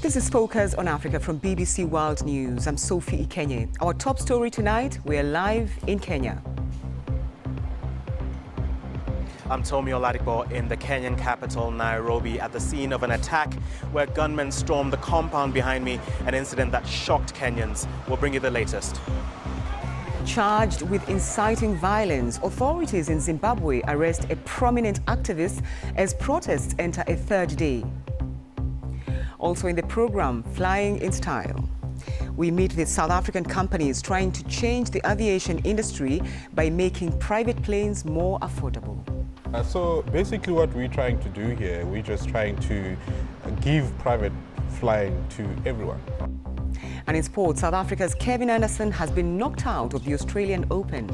This is Focus on Africa from BBC World News. I'm Sophie Ikenye. Our top story tonight, we're live in Kenya. I'm Tomi Oladipo in the Kenyan capital, Nairobi, at the scene of an attack where gunmen stormed the compound behind me, an incident that shocked Kenyans. We'll bring you the latest. Charged with inciting violence, authorities in Zimbabwe arrest a prominent activist as protests enter a third day. Also in the program, Flying in Style, we meet with South African companies trying to change the aviation industry by making private planes more affordable. So basically what we're trying to do here, we're just trying to give private flying to everyone. And in sports, South Africa's Kevin Anderson has been knocked out of the Australian Open.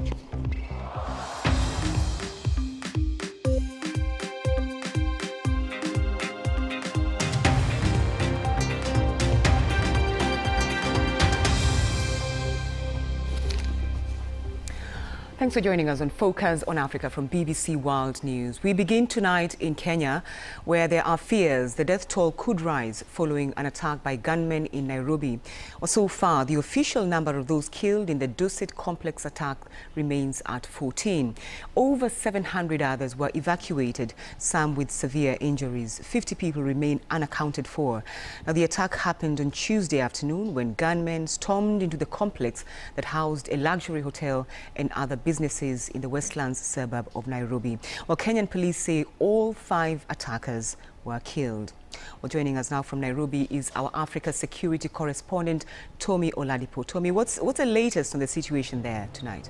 Thanks for joining us on Focus on Africa from BBC World News. We begin tonight in Kenya, where there are fears the death toll could rise following an attack by gunmen in Nairobi. Well, so far, the official number of those killed in the Dusit complex attack remains at 14. Over 700 others were evacuated, some with severe injuries. 50 people remain unaccounted for. Now, the attack happened on Tuesday afternoon when gunmen stormed into the complex that housed a luxury hotel and other businesses in the Westlands suburb of Nairobi. Well, Kenyan police say all 5 attackers were killed. Well, joining us now from Nairobi is our Africa security correspondent, Tomi Oladipo. Tomi, what's the latest on the situation there tonight?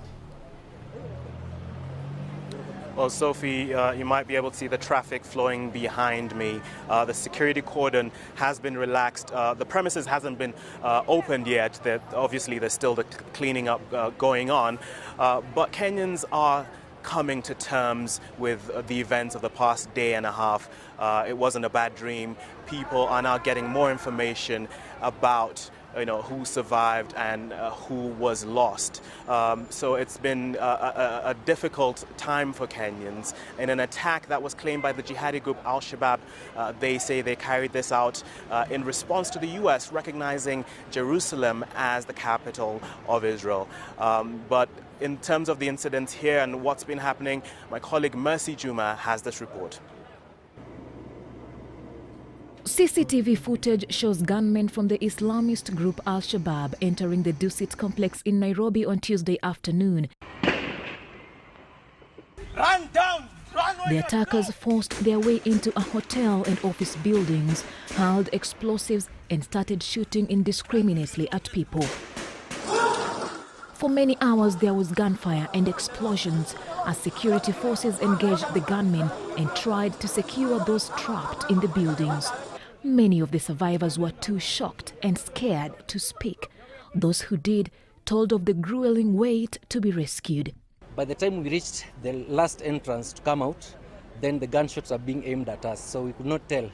Well, Sophie, you might be able to see the traffic flowing behind me. The security cordon has been relaxed. The premises hasn't been opened yet. Obviously, there's still the cleaning up going on. But Kenyans are coming to terms with the events of the past day and a half. It wasn't a bad dream. People are now getting more information about who survived and who was lost. So it's been a difficult time for Kenyans. In an attack that was claimed by the jihadi group Al-Shabaab, they say they carried this out in response to the U.S. recognizing Jerusalem as the capital of Israel. But in terms of the incidents here and what's been happening, my colleague Mercy Juma has this report. CCTV footage shows gunmen from the Islamist group Al-Shabaab entering the Dusit complex in Nairobi on Tuesday afternoon. Run down! Run! The attackers forced their way into a hotel and office buildings, hurled explosives and started shooting indiscriminately at people. For many hours there was gunfire and explosions as security forces engaged the gunmen and tried to secure those trapped in the buildings. Many of the survivors were too shocked and scared to speak. Those who did told of the grueling wait to be rescued. By the time we reached the last entrance to come out, then the gunshots are being aimed at us. So we could not tell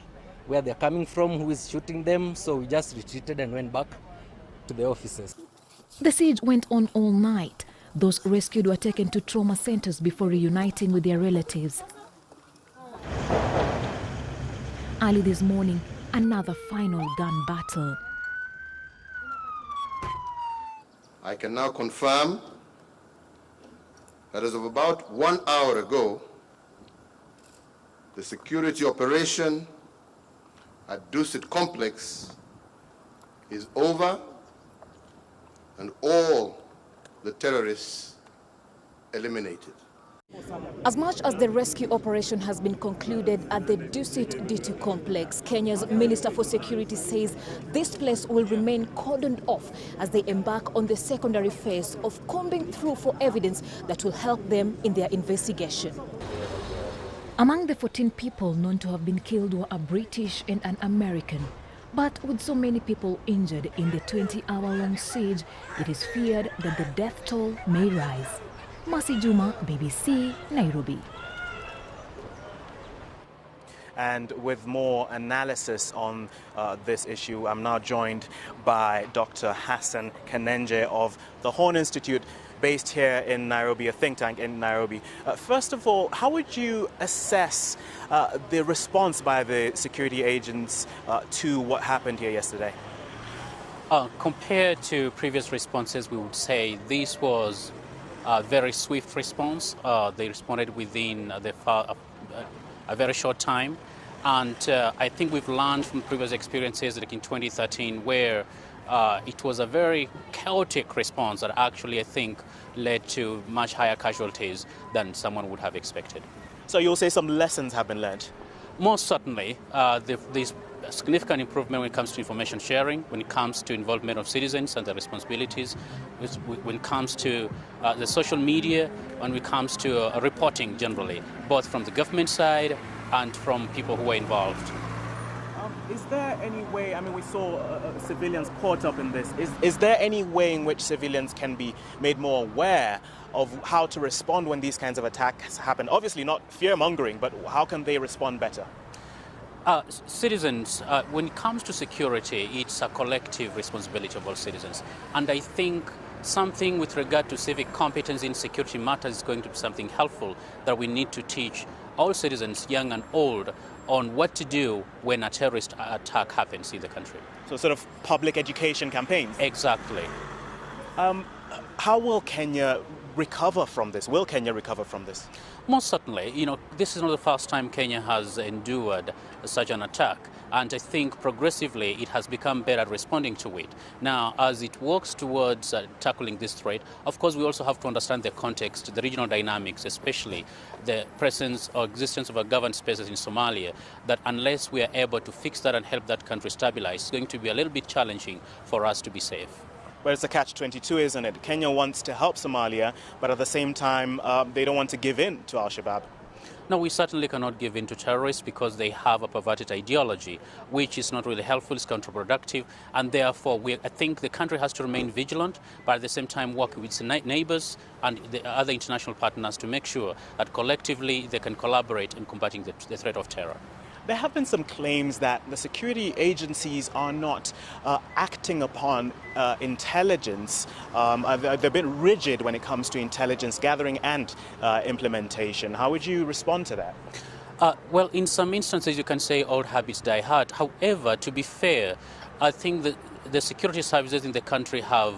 where they're coming from, who is shooting them. So we just retreated and went back to the offices. The siege went on all night. Those rescued were taken to trauma centers before reuniting with their relatives. Early this morning, another final gun battle. I can now confirm that as of about 1 hour ago, the security operation at Dusit complex is over and all the terrorists eliminated. As much as the rescue operation has been concluded at the Dusit D2 complex, Kenya's Minister for Security says this place will remain cordoned off as they embark on the secondary phase of combing through for evidence that will help them in their investigation. Among the 14 people known to have been killed were a British and an American. But with so many people injured in the 20-hour-long siege, it is feared that the death toll may rise. Mercy Juma, BBC, Nairobi. And with more analysis on this issue, I'm now joined by Dr. Hassan Kanenje of the Horn Institute based here in Nairobi, a think tank in Nairobi. First of all, how would you assess the response by the security agents to what happened here yesterday? Compared to previous responses, we would say this was a very swift response. They responded within a very short time. And I think we've learned from previous experiences, like in 2013, where it was a very chaotic response that actually, I think, led to much higher casualties than someone would have expected. So you'll say some lessons have been learned? Most certainly. There's significant improvement when it comes to information sharing, when it comes to involvement of citizens and their responsibilities, when it comes to the social media, when it comes to reporting generally, both from the government side and from people who were involved. Is there any way, I mean, we saw civilians caught up in this. Is there any way in which civilians can be made more aware of how to respond when these kinds of attacks happen? Obviously not fear-mongering, but how can they respond better? Citizens, when it comes to security, it's a collective responsibility of all citizens. And I think something with regard to civic competence in security matters is going to be something helpful that we need to teach all citizens, young and old, on what to do when a terrorist attack happens in the country. So sort of public education campaigns? Exactly. How will Kenya recover from this? Will Kenya recover from this? Most certainly. You know, this is not the first time Kenya has endured such an attack. And I think progressively it has become better at responding to it. Now, as it works towards tackling this threat, of course, we also have to understand the context, the regional dynamics, especially the presence or existence of a governed spaces in Somalia, that unless we are able to fix that and help that country stabilize, it's going to be a little bit challenging for us to be safe. But it's a catch-22, isn't it? Kenya wants to help Somalia, but at the same time, they don't want to give in to Al-Shabaab. No, we certainly cannot give in to terrorists because they have a perverted ideology, which is not really helpful, it's counterproductive, and therefore I think the country has to remain vigilant, but at the same time work with its neighbors and the other international partners to make sure that collectively they can collaborate in combating the threat of terror. There have been some claims that the security agencies are not acting upon intelligence. They've been rigid when it comes to intelligence gathering and implementation. How would you respond to that? Well, in some instances, you can say old habits die hard. However, to be fair, I think that the security services in the country have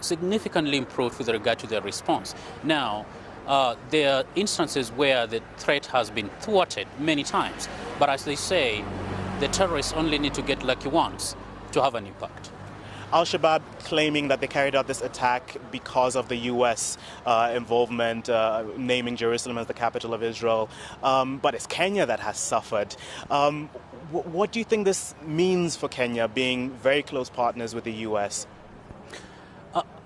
significantly improved with regard to their response. Now, there are instances where the threat has been thwarted many times. But as they say, the terrorists only need to get lucky once to have an impact. Al-Shabaab claiming that they carried out this attack because of the U.S. involvement, naming Jerusalem as the capital of Israel. But it's Kenya that has suffered. What do you think this means for Kenya, being very close partners with the U.S.?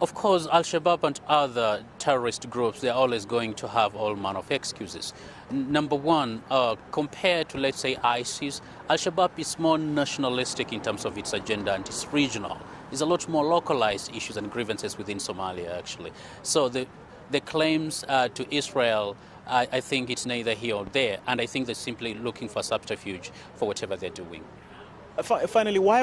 Of course, Al-Shabaab and other terrorist groups, they're always going to have all manner of excuses. Number one, compared to, let's say, ISIS, Al-Shabaab is more nationalistic in terms of its agenda and it's regional. There's a lot more localized issues and grievances within Somalia, actually. So the claims to Israel, I think it's neither here or there, and I think they're simply looking for subterfuge for whatever they're doing. Finally, why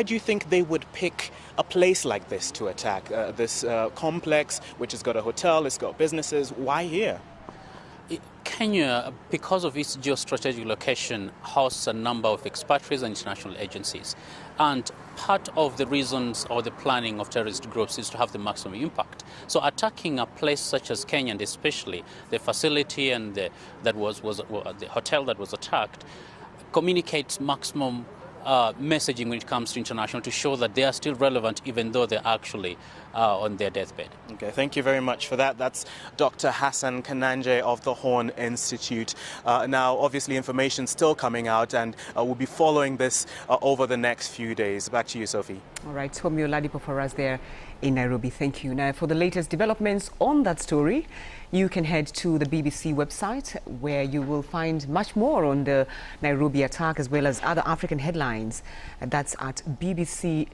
do you think they would pick a place like this to attack? This complex, which has got a hotel, it's got businesses. Why here? Kenya, because of its geostrategic location, hosts a number of expatriates and international agencies. And part of the reasons or the planning of terrorist groups is to have the maximum impact. So attacking a place such as Kenya, and especially the facility and the hotel that was attacked, communicates maximum messaging when it comes to international to show that they are still relevant even though they're actually on their deathbed. Okay, thank you very much for that. That's Dr. Hassan Kananje of the Horn Institute. Now, obviously, information still coming out, and we'll be following this over the next few days. Back to you, Sophie. All right, Tomi Oladipo for us there in Nairobi. Thank you. Now, for the latest developments on that story, you can head to the BBC website where you will find much more on the Nairobi attack as well as other African headlines. That's at bbc.com/news.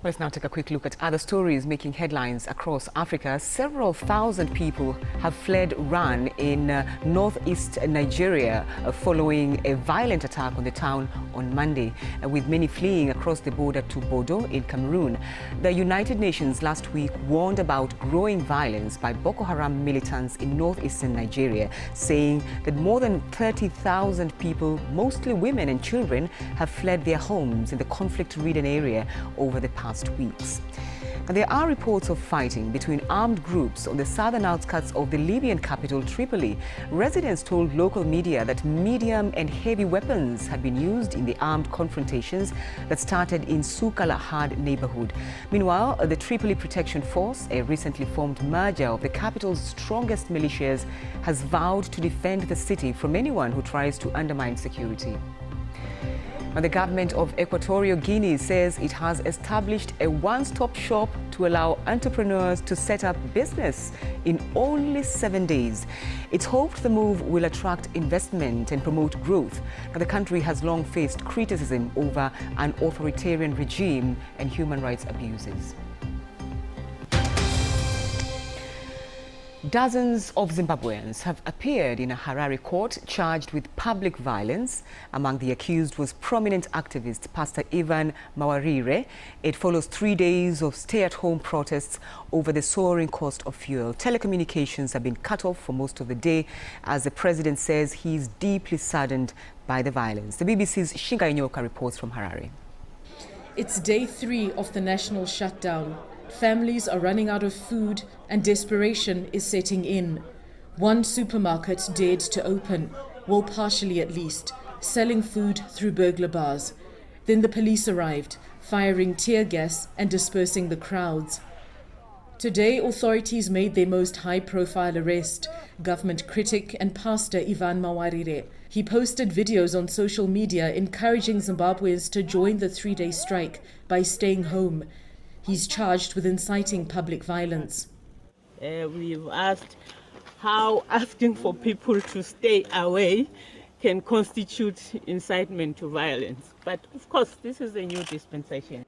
Let's now take a quick look at other stories making headlines across Africa. Several thousand people have fled Ran in northeast Nigeria following a violent attack on the town on Monday, with many fleeing across the border to Bodo in Cameroon. The United Nations last week warned about growing violence by Boko Haram militants in northeastern Nigeria, saying that more than 30,000 people, mostly women and children, have fled their homes in the conflict-ridden area over the past weeks. And there are reports of fighting between armed groups on the southern outskirts of the Libyan capital, Tripoli. Residents told local media that medium and heavy weapons had been used in the armed confrontations that started in Souk al-Ahad neighborhood. Meanwhile, the Tripoli Protection Force, a recently formed merger of the capital's strongest militias, has vowed to defend the city from anyone who tries to undermine security. And the government of Equatorial Guinea says it has established a one-stop shop to allow entrepreneurs to set up business in only 7 days. It's hoped the move will attract investment and promote growth. But the country has long faced criticism over an authoritarian regime and human rights abuses. Dozens of Zimbabweans have appeared in a Harare court charged with public violence. Among the accused was prominent activist Pastor Ivan Mawarire. It follows 3 days of stay-at-home protests over the soaring cost of fuel. Telecommunications have been cut off for most of the day as the president says he is deeply saddened by the violence. The BBC's Shinga Inyoka reports from Harare. It's day 3 of the national shutdown. Families are running out of food and desperation is setting in. One supermarket dared to open, well, partially at least, selling food through burglar bars. Then the police arrived, firing tear gas and dispersing the crowds. Today, authorities made their most high-profile arrest, government critic and pastor Ivan Mawarire. He posted videos on social media encouraging Zimbabweans to join the 3-day strike by staying home. He's charged with inciting public violence. We've asked how asking for people to stay away can constitute incitement to violence. But of course, this is a new dispensation.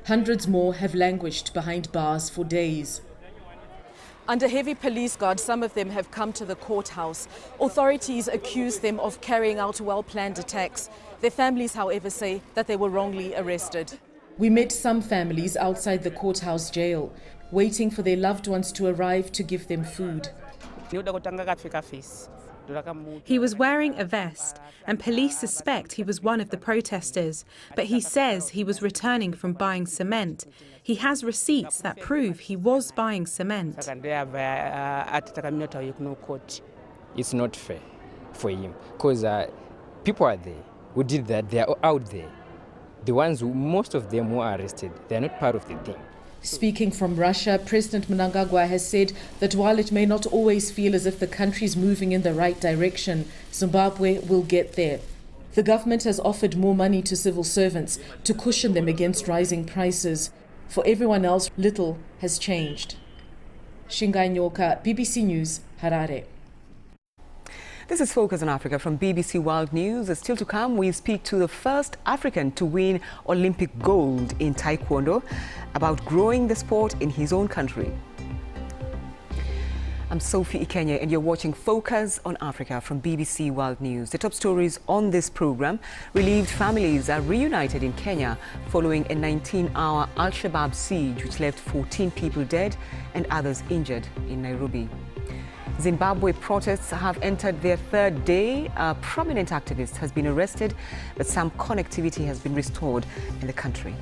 Hundreds more have languished behind bars for days. Under heavy police guard, some of them have come to the courthouse. Authorities accuse them of carrying out well-planned attacks. Their families, however, say that they were wrongly arrested. We met some families outside the courthouse jail, waiting for their loved ones to arrive to give them food. He was wearing a vest, and police suspect he was one of the protesters, but he says he was returning from buying cement. He has receipts that prove he was buying cement. It's not fair for him, because people are there who did that, they are out there. The ones who, most of them who are arrested, they are not part of the thing. Speaking from Russia, President Mnangagwa has said that while it may not always feel as if the country is moving in the right direction, Zimbabwe will get there. The government has offered more money to civil servants to cushion them against rising prices. For everyone else, little has changed. Shinga Inyoka, BBC News, Harare. This is Focus on Africa from BBC World News. Still to come, we speak to the first African to win Olympic gold in Taekwondo about growing the sport in his own country. I'm Sophie Ikenya and you're watching Focus on Africa from BBC World News. The top stories on this program: relieved families are reunited in Kenya following a 19-hour Al-Shabaab siege which left 14 people dead and others injured in Nairobi. Zimbabwe protests have entered their 3rd day. A prominent activist has been arrested, but some connectivity has been restored in the country.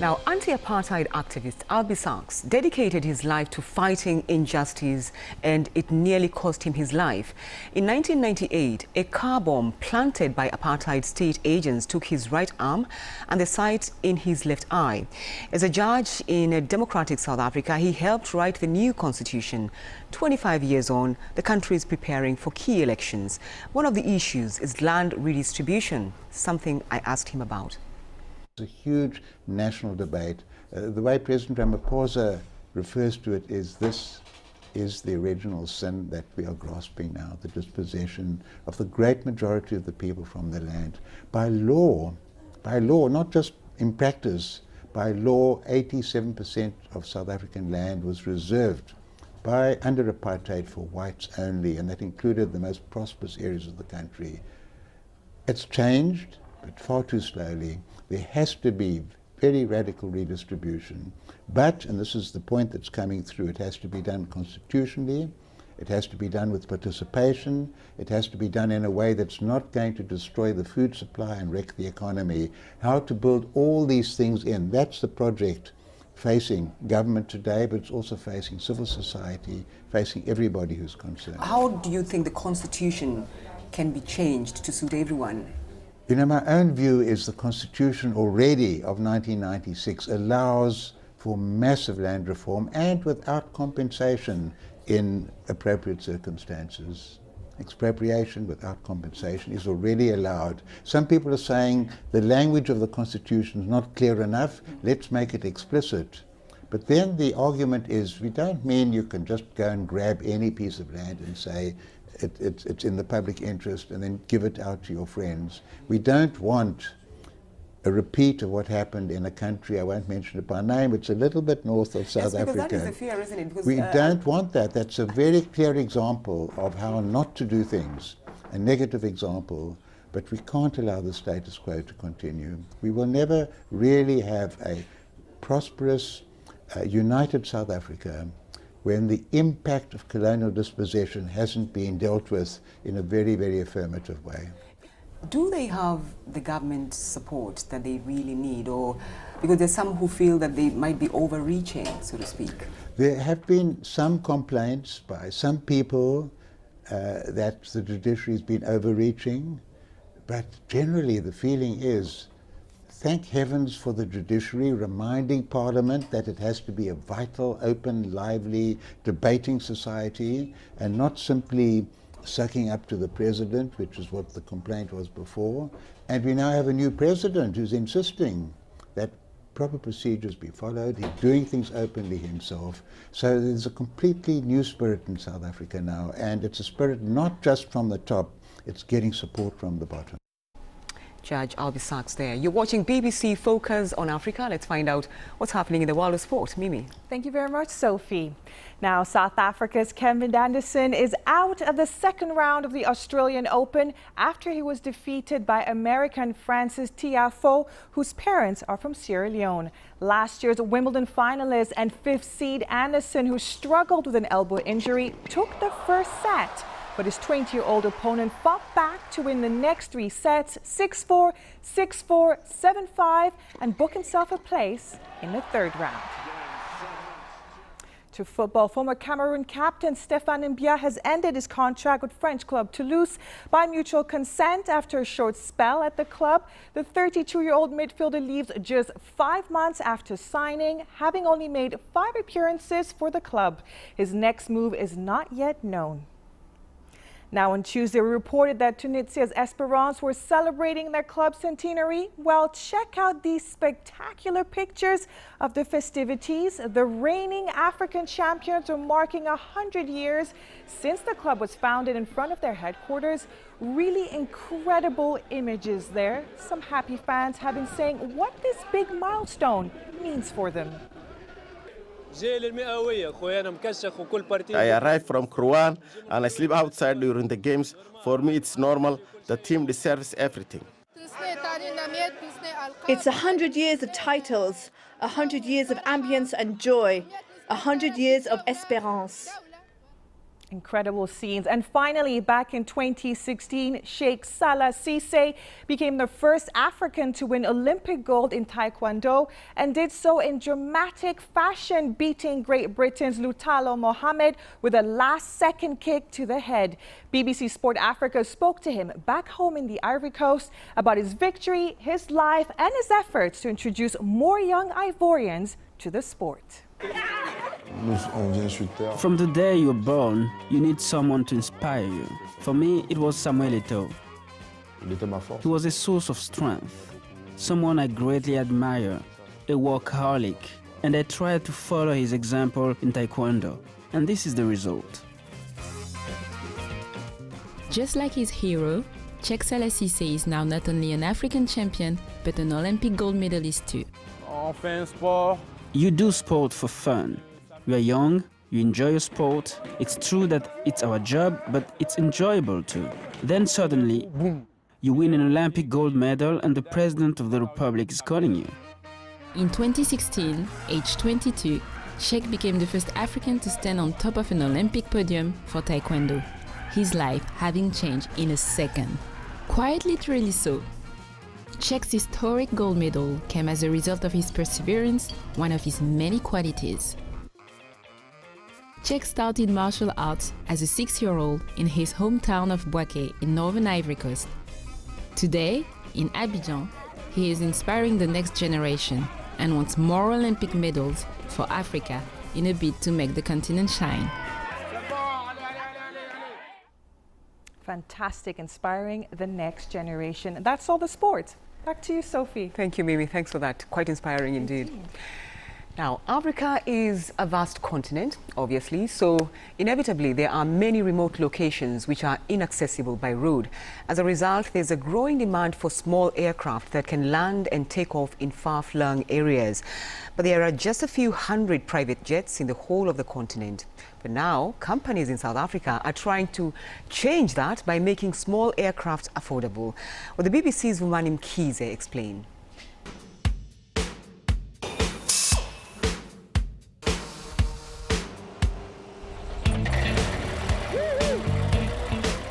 Now, anti-apartheid activist Albie Sachs dedicated his life to fighting injustice, and it nearly cost him his life. In 1998, a car bomb planted by apartheid state agents took his right arm and the sight in his left eye. As a judge in a democratic South Africa, he helped write the new constitution. 25 years on, the country is preparing for key elections. One of the issues is land redistribution, something I asked him about. It's a huge national debate. The way President Ramaphosa refers to it is this is the original sin that we are grasping now, the dispossession of the great majority of the people from the land. By law, By law, not just in practice, by law, 87% of South African land was reserved under apartheid for whites only, and that included the most prosperous areas of the country. It's changed, but far too slowly. There has to be very radical redistribution. But, and this is the point that's coming through, it has to be done constitutionally, it has to be done with participation, it has to be done in a way that's not going to destroy the food supply and wreck the economy. How to build all these things in, that's the project facing government today, but it's also facing civil society, facing everybody who's concerned. How do you think the Constitution can be changed to suit everyone? You know, my own view is the Constitution already of 1996 allows for massive land reform and without compensation in appropriate circumstances. Expropriation without compensation is already allowed. Some people are saying the language of the Constitution is not clear enough, let's make it explicit. But then the argument is, we don't mean you can just go and grab any piece of land and say it's in the public interest and then give it out to your friends. We don't want a repeat of what happened in a country, I won't mention it by name, it's a little bit north of South Africa. That is the fear, isn't it? Because, we don't want that. That's a very clear example of how not to do things, a negative example, but we can't allow the status quo to continue. We will never really have a prosperous, united South Africa when the impact of colonial dispossession hasn't been dealt with in a very, very affirmative way. Do they have the government support that they really need, or because there's some who feel that they might be overreaching, so to speak? There have been some complaints by some people that the judiciary has been overreaching, but generally the feeling is, thank heavens for the judiciary reminding Parliament that it has to be a vital, open, lively, debating society and not simply sucking up to the president, which is what the complaint was before. And we now have a new president who's insisting that proper procedures be followed. He's doing things openly himself. So there's a completely new spirit in South Africa now, and it's a spirit not just from the top, it's getting support from the bottom. Judge Albie Sachs there. You're watching BBC Focus on Africa. Let's find out what's happening in the world of sport. Mimi. Thank you very much, Sophie. Now, South Africa's Kevin Anderson is out of the second round of the Australian Open after he was defeated by American Francis Tiafoe, whose parents are from Sierra Leone. Last year's Wimbledon finalist and fifth seed Anderson, who struggled with an elbow injury, took the first set. But his 20-year-old opponent fought back to win the next three sets, 6-4, 6-4, 7-5, and book himself a place in the third round. To football, former Cameroon captain Stéphane Mbia has ended his contract with French club Toulouse by mutual consent after a short spell at the club. The 32-year-old midfielder leaves just 5 months after signing, having only made 5 appearances for the club. His next move is not yet known. Now on Tuesday, we reported that Tunisia's Espérance were celebrating their club centenary. Well, check out these spectacular pictures of the festivities. The reigning African champions are marking 100 years since the club was founded in front of their headquarters. Really incredible images there. Some happy fans have been saying what this big milestone means for them. I arrived from Krouan and I sleep outside during the games. For me, it's normal. The team deserves everything. It's 100 years of titles, 100 years of ambience and joy, 100 years of espérance. Incredible scenes. And finally, back in 2016, Sheikh Salah Cissé became the first African to win Olympic gold in Taekwondo and did so in dramatic fashion, beating Great Britain's Lutalo Mohammed with a last-second kick to the head. BBC Sport Africa spoke to him back home in the Ivory Coast about his victory, his life, and his efforts to introduce more young Ivorians to the sport. From the day you're born, you need someone to inspire you. For me, it was Samuel Eto'o. He was a source of strength, someone I greatly admire, a workaholic, and I tried to follow his example in Taekwondo, and this is the result. Just like his hero, Sheikh Salah Cissé is now not only an African champion, but an Olympic gold medalist too. You do sport for fun. You are young, you enjoy your sport. It's true that it's our job, but it's enjoyable too. Then suddenly, you win an Olympic gold medal and the President of the Republic is calling you. In 2016, aged 22, Cheick became the first African to stand on top of an Olympic podium for Taekwondo. His life having changed in a second. Quite literally so. Cheick's historic gold medal came as a result of his perseverance, one of his many qualities. Cheick started martial arts as a 6-year-old in his hometown of Bouaké in northern Ivory Coast. Today, in Abidjan, he is inspiring the next generation and wants more Olympic medals for Africa in a bid to make the continent shine. Fantastic, inspiring the next generation. That's all the sports. Back to you, Sophie. Thank you, Mimi. Thanks for that. Quite inspiring indeed. Now, Africa is a vast continent, obviously, so inevitably there are many remote locations which are inaccessible by road. As a result, there's a growing demand for small aircraft that can land and take off in far-flung areas. But there are just a few hundred private jets in the whole of the continent. But now, companies in South Africa are trying to change that by making small aircraft affordable. Well, the BBC's Vumani Mkhize explains.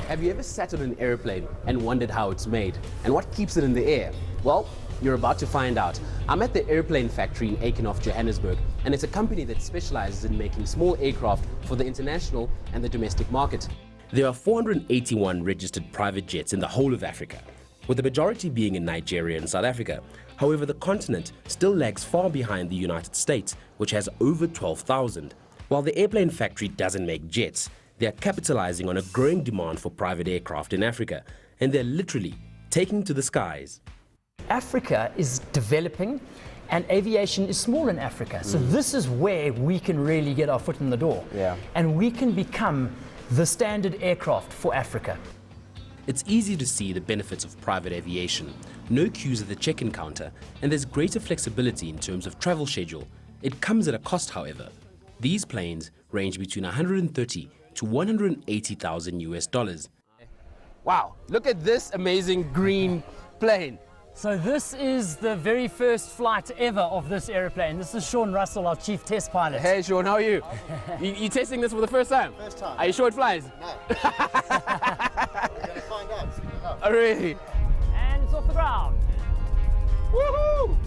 Have you ever sat on an airplane and wondered how it's made and what keeps it in the air? Well, you're about to find out. I'm at the airplane factory in Eikenhof, Johannesburg, and it's a company that specializes in making small aircraft for the international and the domestic market. There are 481 registered private jets in the whole of Africa, with the majority being in Nigeria and South Africa. However, the continent still lags far behind the United States, which has over 12,000. While the airplane factory doesn't make jets, they are capitalizing on a growing demand for private aircraft in Africa, and they're literally taking to the skies. Africa is developing and aviation is small in Africa. So this is where we can really get our foot in the door. And we can become the standard aircraft for Africa. It's easy to see the benefits of private aviation. No queues at the check-in counter, and there's greater flexibility in terms of travel schedule. It comes at a cost, however. These planes range between 130 to 180,000 US dollars. Wow, look at this amazing green plane. So this is the very first flight ever of this aeroplane. This is Sean Russell, our chief test pilot. Hey Sean, how are you? You testing this for the first time? First time. Are you sure it flies? No. We're going to find out. Oh really? And it's off the ground. Woohoo!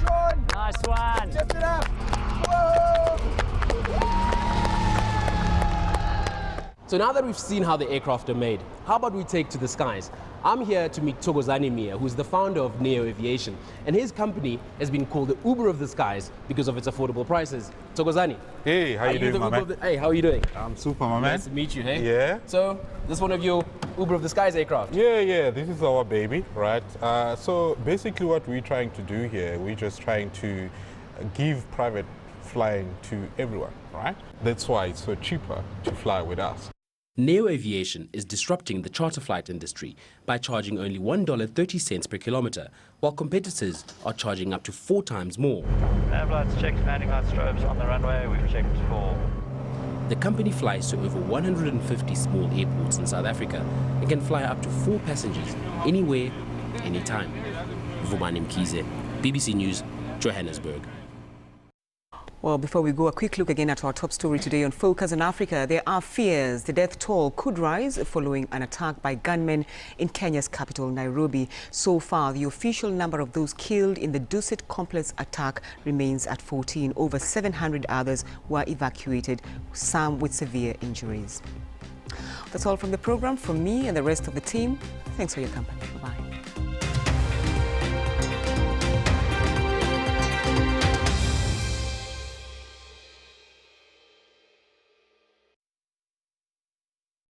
Sean! Nice one. Lift it up! Whoa! So now that we've seen how the aircraft are made, how about we take to the skies? I'm here to meet Thokozani Mia, who's the founder of Neo Aviation, and his company has been called the Uber of the skies because of its affordable prices. Thokozani. Hey, how you doing, my man? Hey, how are you doing? I'm super, my man. Nice to meet you, hey? Yeah. So, this is one of your Uber of the skies aircraft? Yeah, this is our baby, right? So basically what we're trying to do here, we're just trying to give private flying to everyone, right? That's why it's so cheaper to fly with us. Neo Aviation is disrupting the charter flight industry by charging only $1.30 per kilometer, while competitors are charging up to 4 times more. Flights checked, landing light strobes on the runway, we've checked for. The company flies to over 150 small airports in South Africa and can fly up to 4 passengers anywhere, anytime. Vumani Mkhize, BBC News, Johannesburg. Well, before we go, a quick look again at our top story today on Focus on Africa. There are fears the death toll could rise following an attack by gunmen in Kenya's capital, Nairobi. So far, the official number of those killed in the Dusit complex attack remains at 14. Over 700 others were evacuated, some with severe injuries. That's all from the program. From me and the rest of the team, thanks for your company. Bye-bye.